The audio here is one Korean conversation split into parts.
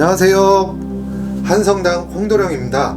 안녕하세요. 한성당 홍도령입니다.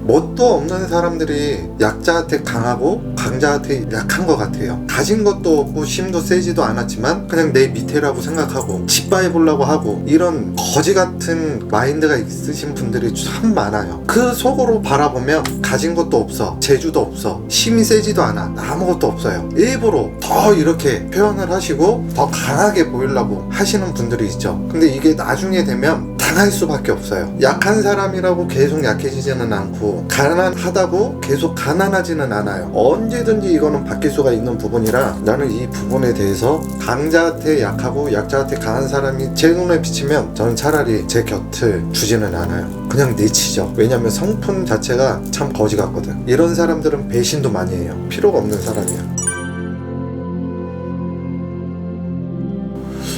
뭣도 없는 사람들이 약자한테 강하고 강자한테 약한 것 같아요. 가진 것도 없고 힘도 세지도 않았지만 그냥 내 밑에라고 생각하고 짓밟으려고 하고, 이런 거지 같은 마인드가 있으신 분들이 참 많아요. 그 속으로 바라보면 가진 것도 없어, 재주도 없어, 힘이 세지도 않아, 아무것도 없어요. 일부러 더 이렇게 표현을 하시고 더 강하게 보이려고 하시는 분들이 있죠. 근데 이게 나중에 되면 당할 수밖에 없어요. 약한 사람이라고 계속 약해지지는 않고, 가난하다고 계속 가난하지는 않아요. 언제든지 이거는 바뀔 수가 있는 부분이라, 나는 이 부분에 대해서 강자한테 약하고 약자한테 강한 사람이 제 눈에 비치면 저는 차라리 제 곁을 주지는 않아요. 그냥 내치죠. 왜냐면 성품 자체가 참 거지 같거든. 이런 사람들은 배신도 많이 해요. 필요가 없는 사람이야.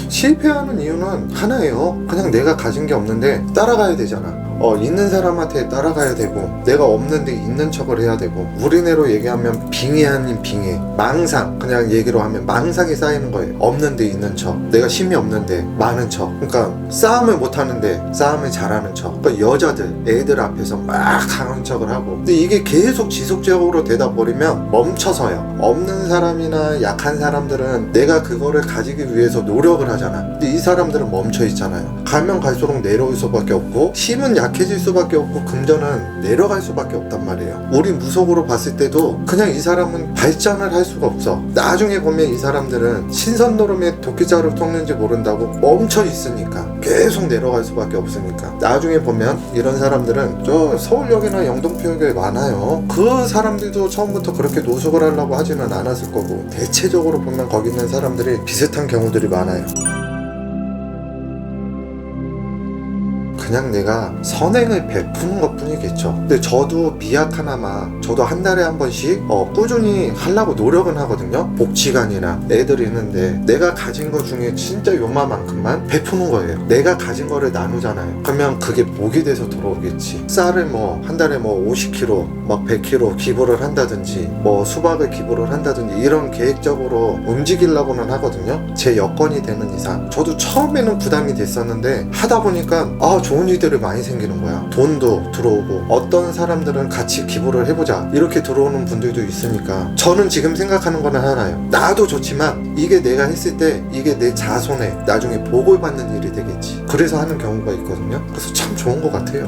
실패하는 이유는 하나예요. 그냥 내가 가진 게 없는데 따라가야 되잖아. 있는 사람한테 따라가야 되고, 내가 없는데 있는 척을 해야 되고, 우리네로 얘기하면 빙의 아닌 빙의, 망상, 그냥 얘기로 하면 망상이 쌓이는 거예요. 없는데 있는 척, 내가 힘이 없는데 많은 척. 그러니까 싸움을 못하는데 싸움을 잘하는 척. 그러니까 여자들, 애들 앞에서 막 강한 척을 하고. 근데 이게 계속 지속적으로 되다 버리면 멈춰서요. 없는 사람이나 약한 사람들은 내가 그거를 가지기 위해서 노력을 하잖아. 근데 이 사람들은 멈춰 있잖아요. 가면 갈수록 내려올 수밖에 없고, 힘은 약해질 수밖에 없고, 금전은 내려갈 수밖에 없단 말이에요. 우리 무속으로 봤을 때도 그냥 이 사람은 발전을 할 수가 없어. 나중에 보면 이 사람들은 신선노름에 도끼자루 톡는지 모른다고 멈춰 있으니까, 계속 내려갈 수밖에 없으니까, 나중에 보면 이런 사람들은 저 서울역이나 영등포역에 많아요. 그 사람들도 처음부터 그렇게 노숙을 하려고 하지는 않았을 거고, 대체적으로 보면 거기 있는 사람들이 비슷한 경우들이 많아요. 그냥 내가 선행을 베푸는 것 뿐이겠죠. 근데 저도 미약하나마 저도 한 달에 한 번씩 꾸준히 하려고 노력은 하거든요. 복지관이나 애들이 있는데 내가 가진 것 중에 진짜 요만큼만 베푸는 거예요. 내가 가진 거를 나누잖아요. 그러면 그게 복이 돼서 들어오겠지. 쌀을 한 달에 50kg, 100kg 기부를 한다든지, 수박을 기부를 한다든지, 이런 계획적으로 움직이려고는 하거든요. 제 여건이 되는 이상. 저도 처음에는 부담이 됐었는데 하다 보니까 좋은 일들이 많이 생기는 거야. 돈도 들어오고, 어떤 사람들은 같이 기부를 해보자 이렇게 들어오는 분들도 있으니까, 저는 지금 생각하는 거는 하나예요. 나도 좋지만 이게 내가 했을 때 이게 내 자손에 나중에 복을 받는 일이 되겠지. 그래서 하는 경우가 있거든요. 그래서 참 좋은 것 같아요.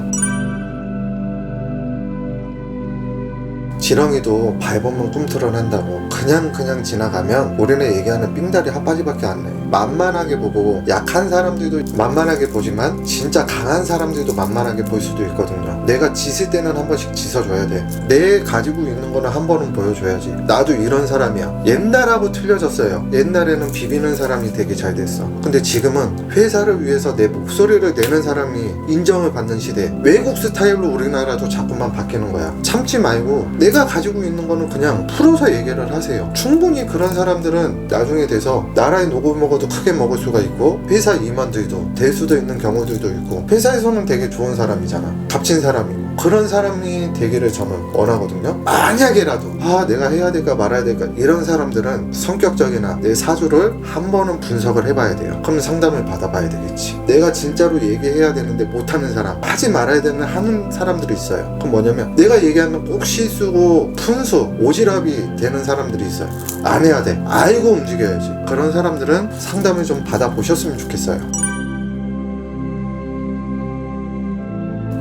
지렁이도 밟으면 꿈틀을 한다고 그냥 지나가면 우리는 얘기하는 삥다리 핫바지밖에 안 나요. 만만하게 보고 약한 사람들도 만만하게 보지만 진짜 강한 사람들도 만만하게 볼 수도 있거든요. 내가 짖을 때는 한 번씩 짖어줘야 돼. 내 가지고 있는 거는 한 번은 보여줘야지. 나도 이런 사람이야. 옛날하고 틀려졌어요. 옛날에는 비비는 사람이 되게 잘 됐어. 근데 지금은 회사를 위해서 내 목소리를 내는 사람이 인정을 받는 시대. 외국 스타일로 우리나라도 자꾸만 바뀌는 거야. 참지 말고 내가 가지고 있는 거는 그냥 풀어서 얘기를 하세요. 충분히 그런 사람들은 나중에 돼서 나라에 녹을 먹어도 크게 먹을 수가 있고, 회사 임원들도 될 수도 있는 경우들도 있고, 회사에서는 되게 좋은 사람이잖아. 값진 사람이고. 그런 사람이 되기를 저는 원하거든요. 만약에라도 내가 해야 될까 말아야 될까, 이런 사람들은 성격적이나 내 사주를 한 번은 분석을 해봐야 돼요. 그럼 상담을 받아봐야 되겠지. 내가 진짜로 얘기해야 되는데 못하는 사람, 하지 말아야 되는 하는 사람들이 있어요. 그럼 뭐냐면, 내가 얘기하면 꼭 실수고 푼수, 오지랖이 되는 사람들이 있어요. 안 해야 돼. 알고 움직여야지. 그런 사람들은 상담을 좀 받아보셨으면 좋겠어요.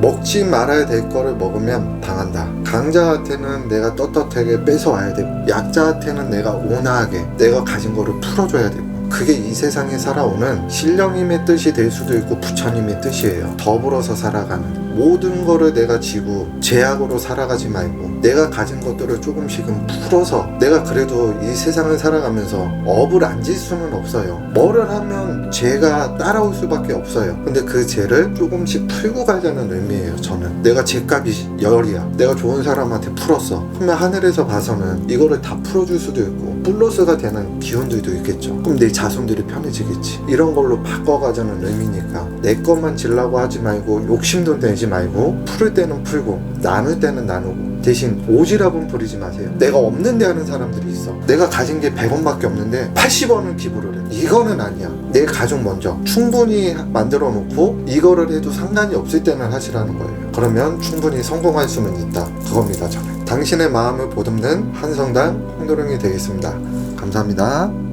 먹지 말아야 될 거를 먹으면 당한다. 강자한테는 내가 떳떳하게 뺏어와야 되고, 약자한테는 내가 온화하게 내가 가진 거를 풀어줘야 되고, 그게 이 세상에 살아오는 신령님의 뜻이 될 수도 있고 부처님의 뜻이에요. 더불어서 살아가는, 모든 거를 내가 지고 제약으로 살아가지 말고 내가 가진 것들을 조금씩은 풀어서, 내가 그래도 이 세상을 살아가면서 업을 안 질 수는 없어요. 뭐를 하면 죄가 따라올 수밖에 없어요. 근데 그 죄를 조금씩 풀고 가자는 의미예요. 저는 내가 죄값이 열이야. 내가 좋은 사람한테 풀었어. 그러면 하늘에서 봐서는 이거를 다 풀어줄 수도 있고 플러스가 되는 기운들도 있겠죠. 그럼 내 자손들이 편해지겠지. 이런 걸로 바꿔가자는 의미니까 내 것만 질라고 하지 말고 욕심도 내지 나누지 말고 풀을 때는 풀고 나눌 때는 나누고 대신 오지랖은 부리지 마세요. 내가 없는데 하는 사람들이 있어. 내가 가진 게 100원밖에 없는데 80원을 기부를 해. 이거는 아니야. 내 가족 먼저 충분히 만들어 놓고 이거를 해도 상관이 없을 때는 하시라는 거예요. 그러면 충분히 성공할 수는 있다. 그겁니다. 저는 당신의 마음을 보듬는 한성당 홍도령이 되겠습니다. 감사합니다.